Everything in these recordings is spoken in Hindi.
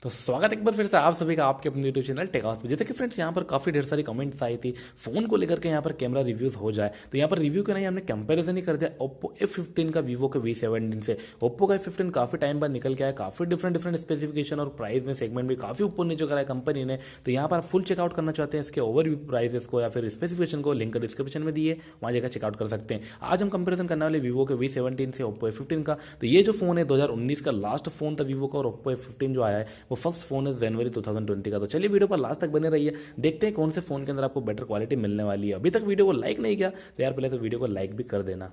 तो स्वागत एक बार फिर से आप सभी का आपके अपने यूट्यूब चैनल टेक हाउस में। जैसे कि फ्रेंड्स यहाँ पर काफ़ी ढेर सारी कमेंट्स आई थी फोन को लेकर के यहाँ पर कैमरा रिव्यूज हो जाए, तो यहाँ पर रिव्यू के नहीं हमने कंपैरिजन ही कर दिया ओप्पो F15 का वीवो के V17 से। ओप्पो का F15 काफ़ी टाइम बाद निकल के आया, काफ़ी डिफरेंट स्पेसिफिकेशन और प्राइस में सेगमेंट भी काफ़ी ऊपर नीचे करा है कंपनी ने। तो यहाँ पर आप फुल चेकआउट करना चाहते हैं इसके ओवरव्यू प्राइसेस को या फिर स्पेसिफिकेशन को, लिंक डिस्क्रिप्शन में दिए, वहाँ जगह चेकआउट कर सकते हैं। आज हम कंपेरिजन करने वाले वीवो के V17 से ओप्पो F15 का। तो ये जो फोन है 2019 का लास्ट फोन था वीवो का, और ओप्पो F15 जो आया है वो फर्स्ट फोन है जनवरी 2020 का। तो चलिए वीडियो पर लास्ट तक बने रहिए, देखते हैं कौन से फोन के अंदर आपको बेटर क्वालिटी मिलने वाली है। अभी तक वीडियो को लाइक नहीं किया तो यार पहले तो वीडियो को लाइक भी कर देना।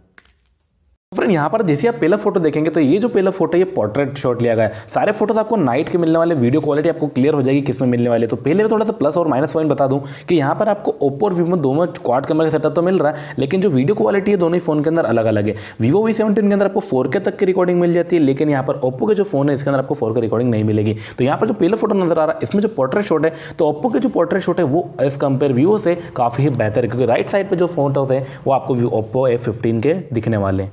फ्रेंड यहाँ पर जैसे आप पहला फोटो देखेंगे तो ये जो पहला फोटो है ये पोर्ट्रेट शॉट लिया गया है। सारे फोटोज आपको नाइट के मिलने वाले, वीडियो क्वालिटी आपको क्लियर हो जाएगी किसमें मिलने वाले। तो पहले थोड़ा सा प्लस और माइनस पॉइंट बता दूं कि यहाँ पर आपको ओप्पो और वीवो दोनों क्वाड कैमरा का सेटअप तो मिल रहा है, लेकिन जो वीडियो क्वालिटी है दोनों ही फोन के अंदर अलग अलग है। वीवो V17 के अंदर आपको 4K तक की रिकॉर्डिंग मिल जाती है, लेकिन यहाँ पर ओप्पो के जो फोन है इसके अंदर आपको 4K रिकॉर्डिंग नहीं मिलेगी। तो यहाँ पर जो पहला फोटो नजर आ रहा है इसमें जो पोर्ट्रेट शॉट है, तो ओप्पो के जो पोर्ट्रेट शॉट है वो एज कंपेयर वीवो से काफी ही बेहतर है, क्योंकि राइट साइड पर जो फोटोज है वो आपको ओप्पो F15 के दिखने वाले हैं।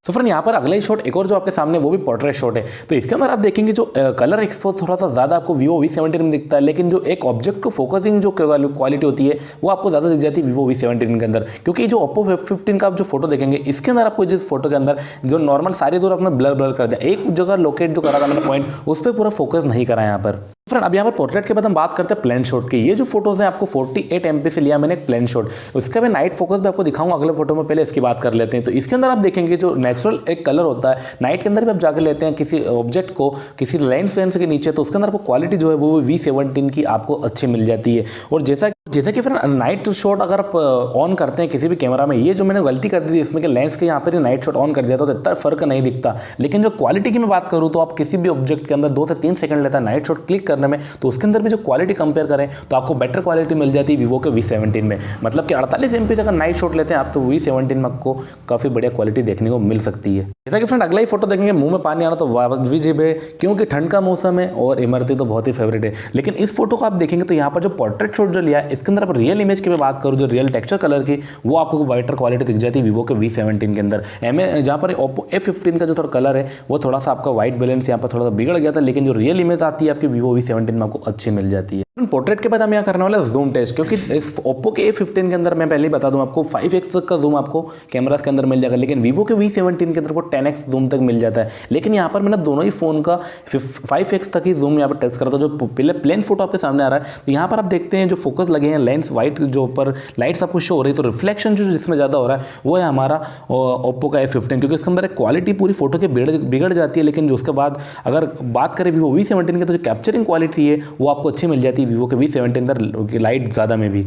तो फ्रेंड यहाँ पर अगला ही शॉट एक और जो आपके सामने वो भी पोर्ट्रेट शॉट है। तो इसके अंदर आप देखेंगे जो कलर एक्सपोज थोड़ा सा ज़्यादा आपको वीवो V17 में दिखता है, लेकिन जो एक ऑब्जेक्ट को फोकसिंग जो क्वालिटी होती है वो आपको ज़्यादा दिख जाती है वीवो V17 के अंदर। क्योंकि जो ओप्पो F15 का आप जो फोटो देखेंगे इसके अंदर आपको जिस फोटो के अंदर जो नॉर्मल सारी दूर अपना ब्लर कर दिया, एक जगह लोकेट जो करा था मैंने पॉइंट उस पर पूरा फोकस नहीं करा यहाँ पर। फ्रेंड अब यहाँ पर पोर्ट्रेट के बाद हम बात करते हैं प्लेन शॉट की। ये जो फोटोज हैं आपको 48 MP से लिया मैंने एक प्लेन शॉट, उसका मैं नाइट फोकस भी आपको दिखाऊंगा अगले फोटो में, पहले इसकी बात कर लेते हैं। तो इसके अंदर आप देखेंगे जो नेचुरल एक कलर होता है नाइट के अंदर भी आप जाकर लेते हैं किसी ऑब्जेक्ट को किसी लेंस फेंस के नीचे, तो उसके अंदर आपको क्वालिटी जो है वो V17 की आपको अच्छी मिल जाती है। और जैसा कि फिर नाइट शॉट अगर आप ऑन करते हैं किसी भी कैमरा में, ये जो मैंने गलती कर दी थी इसमें कि लेंस के यहाँ पर नाइट शॉट ऑन कर दिया तो इतना फर्क नहीं दिखता, लेकिन जो क्वालिटी की मैं बात करूँ तो आप किसी भी ऑब्जेक्ट के अंदर 2 से 3 सेकंड लेता है नाइट शॉट क्लिक करने में, तो उसके अंदर भी जो क्वालिटी कंपेयर करें तो आपको बेटर क्वालिटी मिल जाती है वीवो के V17 में। मतलब कि 48 MP से अगर नाइट शॉट लेते हैं आप तो V17 में आपको काफ़ी बढ़िया क्वालिटी देखने को मिल सकती है। जैसा कि फ्रेंड अगला ही फोटो देखेंगे, मुंह में पानी आना तो वाजिब है क्योंकि ठंड का मौसम है और इमरती तो बहुत ही फेवरेट है। लेकिन इस फोटो को आप देखेंगे तो यहाँ पर जो पोर्ट्रेट शॉट जो लिया है इसके अंदर आप रियल इमेज की बात करूँ, जो रियल टेक्सचर कलर की, वो आपको बेटर क्वालिटी दिख जाती है वीवो के V17 के अंदर। जहाँ पर ओप्पो F15 का जो थोड़ा कलर है वो थोड़ा सा आपका व्हाइट बैलेंस यहाँ पर थोड़ा सा बिगड़ गया था, लेकिन जो रियल इमेज आती है आपकी वीवो V17 में आपको अच्छी मिल जाती है। पोर्ट्रेट के बाद हम यहाँ करने वाले जूम टेस्ट, क्योंकि इस ओप्पो के A15 के अंदर मैं पहले ही बता दूं आपको 5x का जूम आपको कैमरास के अंदर मिल जाएगा, लेकिन वीवो के V17 के अंदर को 10x जूम तक मिल जाता है। लेकिन यहाँ पर मैंने दोनों ही फोन का 5x तक ही जूम यहाँ पर टेस्ट करा था। जो पहले प्लेन फोटो आपके सामने आ रहा है तो यहाँ पर आप देखते हैं जो फोकस लगे हैं लेंस वाइट जो ऊपर लाइट्स आपको शो हो रही है, तो रिफ्लेक्शन जो जिसमें ज़्यादा हो रहा है वो है हमारा ओप्पो का F15, क्योंकि इसके अंदर क्वालिटी पूरी फोटो की बिगड़ जाती है। लेकिन जो उसके बाद अगर बात करें वीवो V17 की तो जो कैप्चरिंग क्वालिटी है वो आपको अच्छी मिल जाती है वीवो के V17 अंदर लाइट ज़्यादा में भी।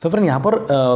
तो फ्रेंड यहाँ पर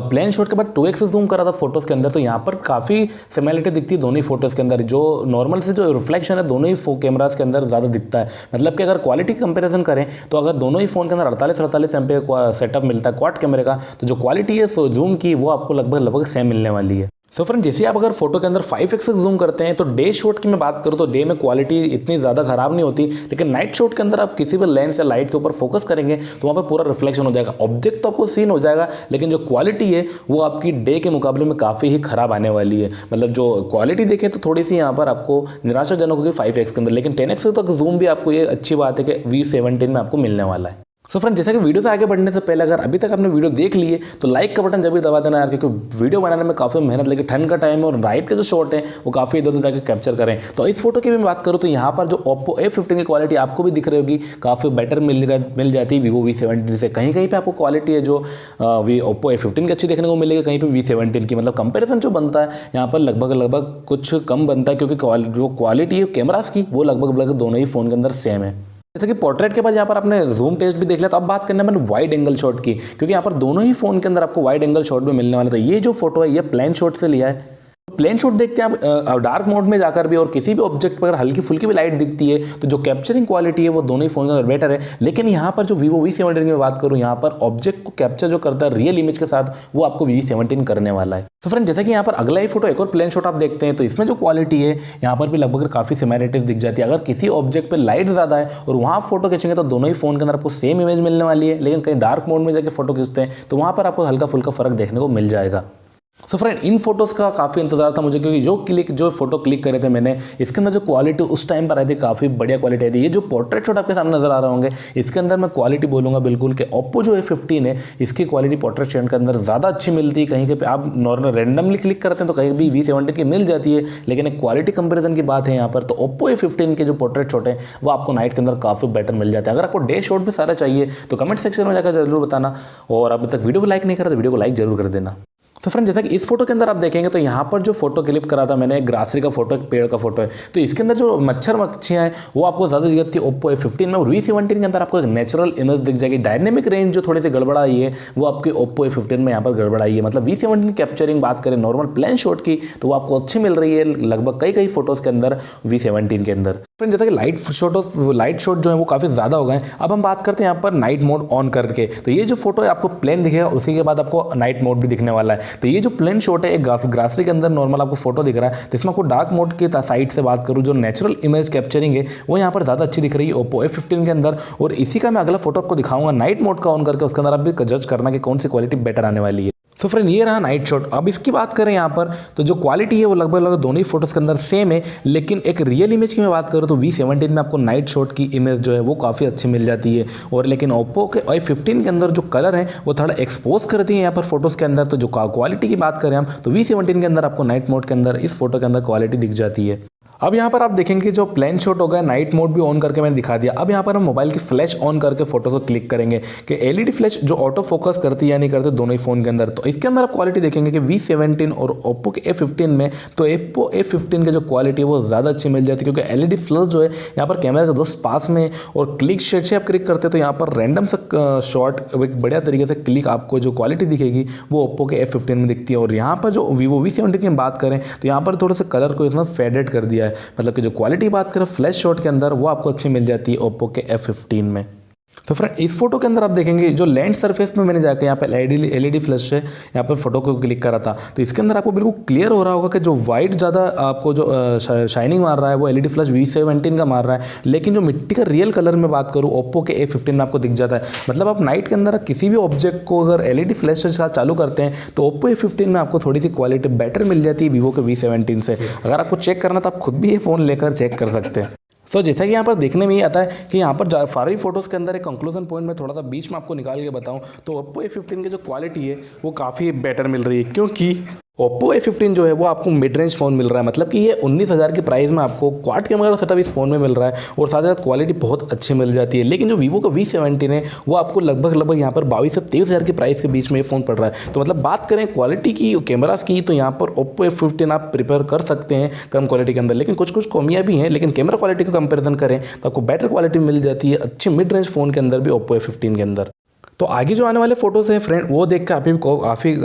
प्लेन शॉट के बाद 2x जूम करा था फोटोज़ के अंदर, तो यहाँ पर काफ़ी सिमिलरिटी दिखती है दोनों ही फोटोज़ के अंदर। जो नॉर्मल से जो रिफ्लेक्शन है दोनों ही कैमरास के अंदर ज़्यादा दिखता है। मतलब कि अगर क्वालिटी कंपैरिजन करें तो अगर दोनों ही फ़ोन के अंदर 48 MP का सेटअप मिलता है क्वाड कैमरे का, तो जो क्वालिटी है जूम की वो आपको लगभग सेम मिलने वाली है। सो फ्रेंड जैसे आप अगर फोटो के अंदर 5x जूम करते हैं तो डे शॉट की मैं बात करूँ तो डे में क्वालिटी इतनी ज़्यादा खराब नहीं होती, लेकिन नाइट शॉट के अंदर आप किसी भी लेंस या लाइट के ऊपर फोकस करेंगे तो वहाँ पर पूरा रिफ्लेक्शन हो जाएगा। ऑब्जेक्ट तो आपको सीन हो जाएगा, लेकिन जो क्वालिटी है वो आपकी डे के मुकाबले में काफ़ी ही खराब आने वाली है। मतलब जो क्वालिटी देखें तो थोड़ी सी यहाँ पर आपको निराशाजनक होगी 5x के अंदर, लेकिन 10x तक जूम भी आपको ये अच्छी बात है कि V17 में आपको मिलने वाला है। सो फ्रेंड जैसे कि वीडियो से आगे बढ़ने से पहले अगर अभी तक आपने वीडियो देख लिए तो लाइक का बटन जरूर दबा देना यार, क्योंकि वीडियो बनाने में काफ़ी मेहनत लगी, ठंड का टाइम है और राइट के जो शॉट है वो काफ़ी इधर उधर जाकर कैप्चर करें। तो इस फोटो की भी बात करूँ तो यहाँ पर जो ओप्पो F15 की क्वालिटी आपको भी दिख रही होगी काफ़ी बेटर मिल जाती है वीवो V17 से। कहीं कहीं पर आपको क्वालिटी है जो ओप्पो F15 की अच्छी देखने को मिलेगी, कहीं पर V17 की। मतलब कंपेरिजन जो बनता है यहाँ पर लगभग कुछ कम बनता है, क्योंकि जो क्वालिटी है कैमरास की वो लगभग दोनों ही फ़ोन के अंदर सेम है। जैसे कि पोर्ट्रेट के बाद यहाँ पर आपने जूम टेस्ट भी देख लिया, तो अब बात करना है मैंने वाइड एंगल शॉट की, क्योंकि यहाँ पर दोनों ही फोन के अंदर आपको वाइड एंगल शॉट भी मिलने वाला था। ये जो फोटो है ये प्लेन शॉट से लिया है। प्लेन शॉट देखते हैं आप डार्क मोड में जाकर भी और किसी भी ऑब्जेक्ट पर हल्की फुल्की भी लाइट दिखती है तो जो कैप्चरिंग क्वालिटी है वो दोनों ही फोन के अंदर बेटर है। लेकिन यहाँ पर जो वीवो V17 की बात करूँ, यहाँ पर ऑब्जेक्ट को कैप्चर जो करता है रियल इमेज के साथ वो आपको V17 करने वाला है। तो फ्रेंड जैसा कि यहाँ पर अगला ही फोटो एक और प्लेन शॉट आप देखते हैं तो इसमें जो क्वालिटी है यहाँ पर भी लगभग काफ़ी सिमिलरिटीज दिख जाती है। अगर किसी ऑब्जेक्ट पर लाइट ज़्यादा है और वहाँ फोटो खींचेंगे तो दोनों ही फोन के अंदर आपको सेम इमेज मिलने वाली है, लेकिन कहीं डार्क मोड में जाकर फोटो खींचते हैं तो वहाँ पर आपको हल्का फुल्का फर्क देखने को मिल जाएगा। सो फ्रेंड इन फोटोज़ का काफ़ी इंतजार था मुझे, क्योंकि जो फोटो क्लिक करे थे मैंने, इसके अंदर जो क्वालिटी उस टाइम पर आई थी काफ़ी बढ़िया क्वालिटी आई थी। ये जो पोर्ट्रेट शॉट आपके सामने नजर आ रहे होंगे, इसके अंदर मैं क्वालिटी बोलूँगा बिल्कुल कि ओप्पो जो A15 है इसकी क्वालिटी पोर्ट्रेट शॉट के अंदर ज़्यादा अच्छी मिलती है। कहीं पे आप नॉर्मल रैंडमली क्लिक करते हैं तो कहीं भी V17 की मिल जाती है, लेकिन एक क्वालिटी कंपेरिजन की बात है यहाँ पर, तो ओप्पो A15 के जो पोर्ट्रेट शॉट है वो आपको नाइट के अंदर काफ़ी बेटर मिल जाता है। अगर आपको डे शॉट भी सारा चाहिए तो कमेंट सेक्शन में जाकर जरूर बताना, और अभी तक वीडियो को लाइक नहीं करा तो वीडियो को लाइक जरूर कर देना। तो फ्रेंड जैसा कि इस फोटो के अंदर आप देखेंगे तो यहाँ पर जो फोटो क्लिप करा था मैंने, एक ग्रासरी का फोटो, एक पेड़ का फोटो है, तो इसके अंदर जो मच्छर मक्खियाँ हैं वो आपको ज़्यादा दिखती थी ओप्पो A15 में, और V17 के अंदर आपको एक नेचुरल इमेज दिख जाएगी। डायनेमिक रेंज जो थोड़ी सी गड़बड़ा आई है वो आपकी ओप्पो A15 में यहाँ पर गड़बड़ाई है। मतलब V17 की कैप्चरिंग बात करें नॉर्मल प्लेन शॉट की तो वो आपको अच्छी मिल रही है लगभग कई फोटोज़ के अंदर V17 के अंदर। फ्रेंड जैसा कि लाइट शॉट जो है वो काफ़ी ज़्यादा हो गए। अब हम बात करते हैं यहाँ पर नाइट मोड ऑन करके, तो ये जो फोटो है आपको प्लेन दिखेगा, उसी के बाद आपको नाइट मोड भी दिखने वाला है। तो ये जो प्लेन शॉट है एक ग्रासरी के अंदर नॉर्मल आपको फोटो दिख रहा है, तो इसमें आपको डार्क मोड की साइड से बात करूँ, जो नेचुरल इमेज कैप्चरिंग है वो यहाँ पर ज़्यादा अच्छी दिख रही है ओप्पो A15 के अंदर। और इसी का मैं अगला फोटो आपको दिखाऊंगा नाइट मोड का ऑन करके, उसके अंदर आप भी जज करना कि कौन सी क्वालिटी बेटर आने वाली है। सो फ्रेंड ये रहा नाइट शॉट। अब इसकी बात करें यहाँ पर तो जो क्वालिटी है वो लगभग दोनों ही फोटोज़ के अंदर सेम है, लेकिन एक रियल इमेज की मैं बात करूँ तो V17 में आपको नाइट शॉट की इमेज जो है वो काफ़ी अच्छी मिल जाती है, और लेकिन ओप्पो के A15 के अंदर जो कलर है वो थोड़ा एक्सपोज करती है यहाँ पर फोटोज़ के अंदर। तो जो क्वालिटी की बात करें हम तो V17 के अंदर आपको नाइट मोड के अंदर इस फोटो के अंदर क्वालिटी दिख जाती है। अब यहाँ पर आप देखेंगे जो प्लेन शॉट होगा नाइट मोड भी ऑन करके मैंने दिखा दिया। अब यहाँ पर हम मोबाइल की फ्लैश ऑन करके फोटो को क्लिक करेंगे कि एलईडी फ्लैश जो ऑटो फोकस करती है या नहीं करते दोनों ही फोन के अंदर। तो इसके अंदर आप क्वालिटी देखेंगे कि V17 और ओप्पो के A15 में, तो ओप्पो A15 की जो क्वालिटी है वो ज़्यादा अच्छी मिल जाती है, क्योंकि एलईडी फ्लैश जो है यहाँ पर कैमरा का जस्ट पास में, और क्लिक शेड से आप क्लिक करते हैं तो यहाँ पर रैंडम सा शॉट एक बढ़िया तरीके से क्लिक आपको जो क्वालिटी दिखेगी वो ओप्पो के A15 में दिखती है। और यहाँ पर जो वीवो V17 की बात करें तो यहाँ पर थोड़े से कलर को इसमें फेडेड कर दिया है, मतलब कि जो क्वालिटी बात करें फ्लैश शॉट के अंदर वो आपको अच्छी मिल जाती है ओप्पो के F15 में। तो फ्रेंड इस फोटो के अंदर आप देखेंगे जो लैंड सरफेस में मैंने जाकर यहाँ पे एलईडी फ्लैश से यहाँ पर फोटो को क्लिक करा था, तो इसके अंदर आपको बिल्कुल क्लियर हो रहा होगा कि जो वाइट ज़्यादा आपको जो शाइनिंग मार रहा है वो एलईडी फ्लैश V17 का मार रहा है, लेकिन जो मिट्टी का रियल कलर में बात करूँ ओप्पो के A15 में आपको दिख जाता है। मतलब आप नाइट के अंदर किसी भी ऑब्जेक्ट को अगर एलईडी फ्लैश के साथ चालू करते हैं तो ओप्पो A15 में आपको थोड़ी सी क्वालिटी बेटर मिल जाती है वीवो के V17 से। अगर आपको चेक करना तो आप खुद भी ये फ़ोन लेकर चेक कर सकते हैं। तो जैसा कि यहाँ पर देखने में ही आता है कि यहाँ पर सारी फोटोज़ के अंदर एक कंक्लूजन पॉइंट में थोड़ा सा बीच में आपको निकाल के बताऊँ तो ओप्पो A15 की जो क्वालिटी है वो काफ़ी बेटर मिल रही है, क्योंकि ओप्पो A15 जो है वो आपको मिड रेंज फ़ोन मिल रहा है। मतलब कि ये 19,000 की प्राइस में आपको क्वाड कैमरा का सेटअप इस फ़ोन में मिल रहा है, और साथ ही साथ क्वालिटी बहुत अच्छी मिल जाती है। लेकिन जो वीवो का V17 है वो आपको लगभग यहाँ पर 22 से 23,000 की प्राइस के बीच में ये फ़ोन पड़ रहा है। तो मतलब बात करें क्वालिटी की, कैमरास की, तो यहाँ पर ओप्पो A15 आप प्रिपेयर कर सकते हैं कम क्वालिटी के अंदर, लेकिन कुछ कमियाँ भी हैं। लेकिन कैमरा क्वालिटी का कंपेरिजन करें तो आपको बेटर क्वालिटी मिल जाती है अच्छी मिड रेंज फ़ोन के अंदर भी ओप्पो A15 के अंदर। तो आगे जो आने वाले फोटोज़ हैं फ्रेंड वो देख कर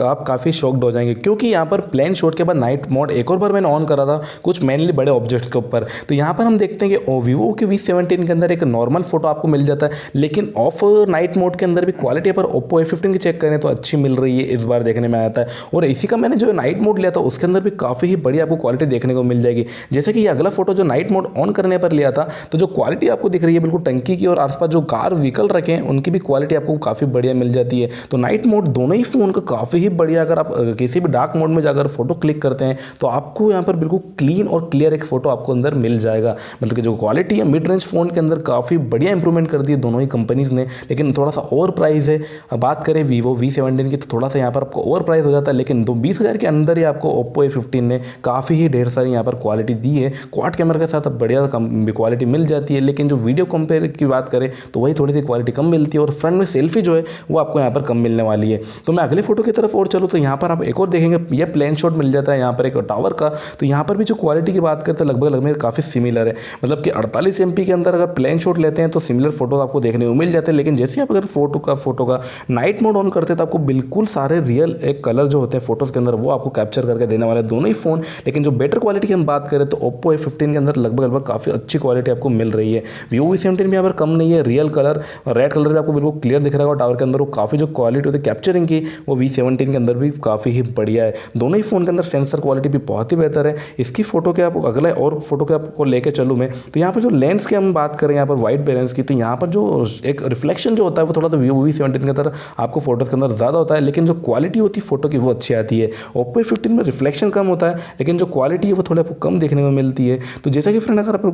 आप काफ़ी शॉक्ड हो जाएंगे, क्योंकि यहाँ पर प्लेन शॉट के बाद नाइट मोड एक और बार मैंने ऑन करा था कुछ मेनली बड़े ऑब्जेक्ट्स के ऊपर। तो यहाँ पर हम देखते हैं कि वीवो के V17 के अंदर एक नॉर्मल फोटो आपको मिल जाता है, लेकिन ऑफ नाइट मोड के अंदर भी क्वालिटी पर ओप्पो A15 की चेक करें तो अच्छी मिल रही है, इस बार देखने में आता है। और इसी का मैंने जो नाइट मोड लिया था उसके अंदर भी काफ़ी ही बड़ी आपको क्वालिटी देखने को मिल जाएगी। जैसे कि ये अगला फोटो जो नाइट मोड ऑन करने पर लिया था तो जो क्वालिटी आपको दिख रही है बिल्कुल टंकी की, और आसपास जो कार व्हीकल रखे हैं उनकी भी क्वालिटी आपको काफ़ी बढ़िया मिल जाती है। तो नाइट मोड दोनों ही फोन का काफ़ी ही बढ़िया। अगर आप किसी भी डार्क मोड में जाकर फोटो क्लिक करते हैं तो आपको यहाँ पर बिल्कुल क्लीन और क्लियर एक फोटो आपको अंदर मिल जाएगा। मतलब कि जो क्वालिटी है मिड रेंज फोन के अंदर काफ़ी बढ़िया इंप्रूवमेंट कर दी है दोनों ही कंपनीज़ ने, लेकिन थोड़ा सा ओवर प्राइस है। बात करें वीवो V17 की तो थोड़ा सा यहाँ पर आपको ओवर प्राइस हो जाता है, लेकिन 20,000 के अंदर ही आपको ओप्पो A15 ने काफ़ी ही ढेर सारी यहाँ पर क्वालिटी दी है। क्वाड कैमरा के साथ बढ़िया क्वालिटी मिल जाती है, लेकिन जो वीडियो कंपेयर की बात करें तो वही थोड़ी सी क्वालिटी कम मिलती है, और फ्रंट में सेल्फी जो है वो आपको यहाँ पर कम मिलने वाली है। तो मैं अगले फोटो की तरफ और चलूँ तो यहाँ पर आप एक और देखेंगे ये प्लेन शॉट मिल जाता है यहाँ पर एक टावर का। तो यहाँ पर भी जो क्वालिटी की बात करते हैं लगभग काफ़ी सिमिलर है। मतलब कि 48 MP के अंदर अगर प्लेन शॉट लेते हैं तो सिमिलर फोटो आपको देखने को मिल जाते हैं, लेकिन जैसे आप अगर फोटो का नाइट मोड ऑन करते हैं तो आपको बिल्कुल सारे रियल एक कलर जो होते हैं फोटोज़ के अंदर वो आपको कैप्चर करके देने वाले दोनों ही फ़ोन। लेकिन जो बेटर क्वालिटी की हम बात करें तो ओप्पो A15 के अंदर लगभग काफ़ी अच्छी क्वालिटी आपको मिल रही है। वीवो V17 भी यहाँ पर कम नहीं है, रियल कलर रेड कलर भी आपको बिल्कुल क्लियर दिख रहा है, और आवर के अंदर वो काफ़ी जो क्वालिटी होती है कैप्चरिंग की वो V17 के अंदर भी काफ़ी ही बढ़िया है। दोनों ही फ़ोन के अंदर सेंसर क्वालिटी भी बहुत ही बेहतर है। इसकी फ़ोटो के आप अगले और फोटो के आपको लेके चलूँ मैं तो यहाँ पर जो लेंस की हम बात करें यहाँ पर वाइट बैलेंस की, तो यहाँ पर जो एक रिफ्लेक्शन जो होता है वो थोड़ा सा Vivo V17 के अंदर आपको फोटोज़ के अंदर ज़्यादा होता है, लेकिन जो क्वालिटी होती है फोटो की वो अच्छी आती है। Oppo A15 में रिफ्लेक्शन कम होता है लेकिन जो क्वालिटी है वो थोड़ा आपको कम देखने को मिलती है। तो जैसा कि फ्रेंड अगर आप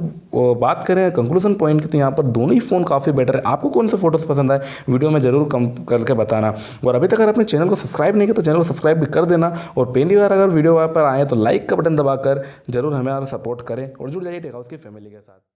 बात करें कंक्लूजन पॉइंट की तो यहाँ पर दोनों ही फ़ोन काफ़ी बेटर है। आपको कौन सा फोटोज़ पसंद आए वीडियो में जरूर कम करके बताना, और अभी तक अगर आपने चैनल को सब्सक्राइब नहीं किया तो चैनल को सब्सक्राइब भी कर देना, और पहली बार अगर वीडियो पर आए तो लाइक का बटन दबाकर जरूर हमें सपोर्ट करें और जुड़ जाइए टेक हाउस की फैमिली के साथ।